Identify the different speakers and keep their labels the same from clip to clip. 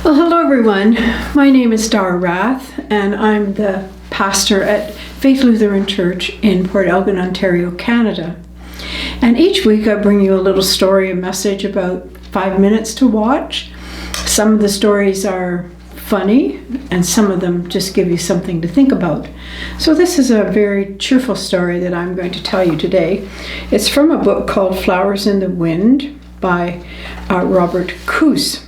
Speaker 1: Well, hello everyone. My name is Dara Rath, and I'm the pastor at Faith Lutheran Church in Port Elgin, Ontario, Canada. And each week I bring you a little story, a message about 5 minutes to watch. Some of the stories are funny, and some of them just give you something to think about. So this is a very cheerful story that I'm going to tell you today. It's from a book called Flowers in the Wind by Robert Coos.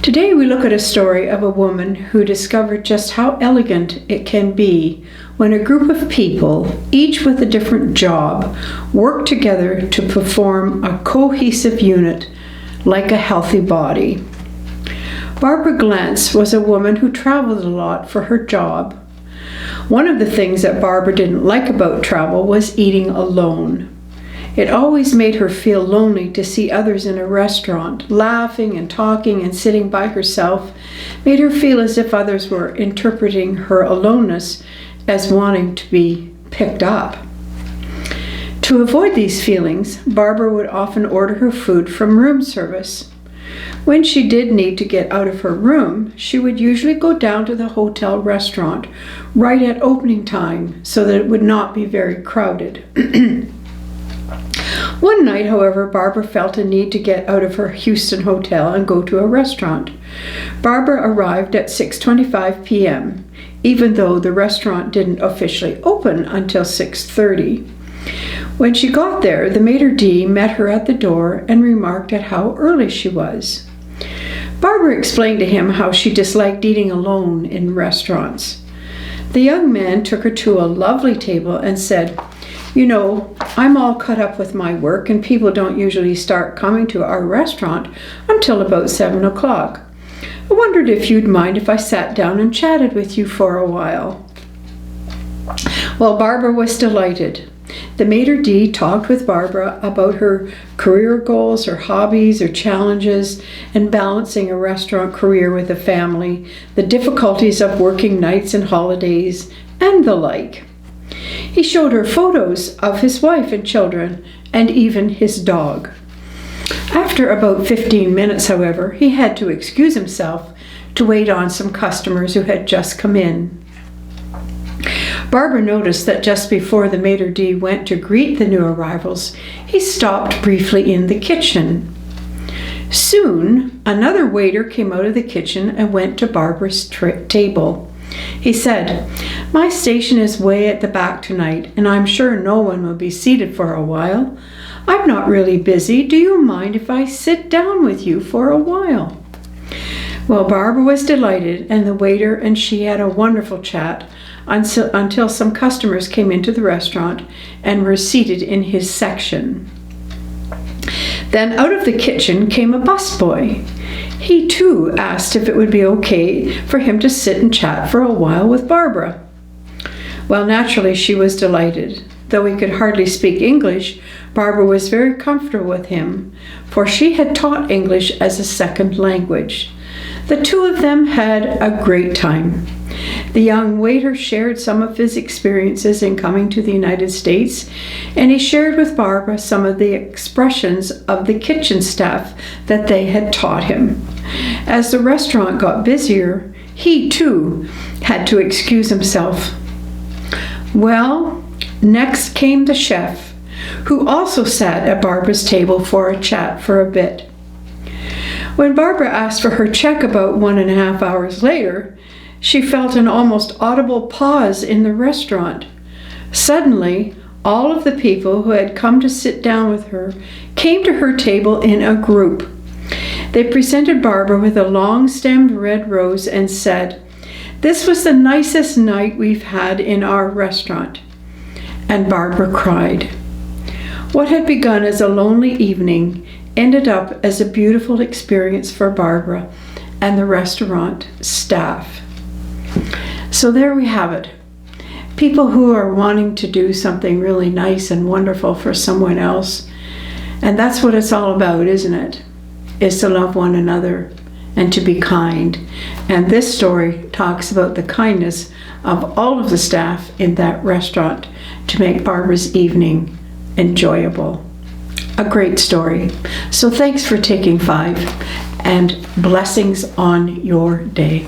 Speaker 1: Today we look at a story of a woman who discovered just how elegant it can be when a group of people, each with a different job, work together to perform a cohesive unit like a healthy body. Barbara Glantz was a woman who traveled a lot for her job. One of the things that Barbara didn't like about travel was eating alone. It always made her feel lonely to see others in a restaurant, laughing and talking and sitting by herself, made her feel as if others were interpreting her aloneness as wanting to be picked up. To avoid these feelings, Barbara would often order her food from room service. When she did need to get out of her room, she would usually go down to the hotel restaurant right at opening time so that it would not be very crowded. One night, however, Barbara felt a need to get out of her Houston hotel and go to a restaurant. Barbara arrived at 6:25 p.m., even though the restaurant didn't officially open until 6:30. When she got there, the maitre d' met her at the door and remarked at how early she was. Barbara explained to him how she disliked eating alone in restaurants. The young man took her to a lovely table and said, "You know, I'm all cut up with my work and people don't usually start coming to our restaurant until about 7 o'clock. I wondered if you'd mind if I sat down and chatted with you for a while." Well, Barbara was delighted. The maitre d' talked with Barbara about her career goals, her hobbies, her challenges, and balancing a restaurant career with a family, the difficulties of working nights and holidays, and the like. He showed her photos of his wife and children, and even his dog. After about 15 minutes, however, he had to excuse himself to wait on some customers who had just come in. Barbara noticed that just before the maitre d' went to greet the new arrivals, he stopped briefly in the kitchen. Soon, another waiter came out of the kitchen and went to Barbara's table. He said, "My station is way at the back tonight, and I'm sure no one will be seated for a while. I'm not really busy. Do you mind if I sit down with you for a while?" Well, Barbara was delighted, and the waiter and she had a wonderful chat until some customers came into the restaurant and were seated in his section. Then out of the kitchen came a busboy. He too asked if it would be okay for him to sit and chat for a while with Barbara. Well, naturally she was delighted. Though he could hardly speak English, Barbara was very comfortable with him, for she had taught English as a second language. The two of them had a great time. The young waiter shared some of his experiences in coming to the United States, and he shared with Barbara some of the expressions of the kitchen staff that they had taught him. As the restaurant got busier, he too had to excuse himself. Well, next came the chef, who also sat at Barbara's table for a chat for a bit. When Barbara asked for her check about 1.5 hours later, she felt an almost audible pause in the restaurant. Suddenly, all of the people who had come to sit down with her came to her table in a group. They presented Barbara with a long-stemmed red rose and said, "This was the nicest night we've had in our restaurant." And Barbara cried. What had begun as a lonely evening ended up as a beautiful experience for Barbara and the restaurant staff. So there we have it. People who are wanting to do something really nice and wonderful for someone else. And that's what it's all about, isn't it? Is to love one another and to be kind. And this story talks about the kindness of all of the staff in that restaurant to make Barbara's evening enjoyable. a great story. So thanks for taking 5, and blessings on your day.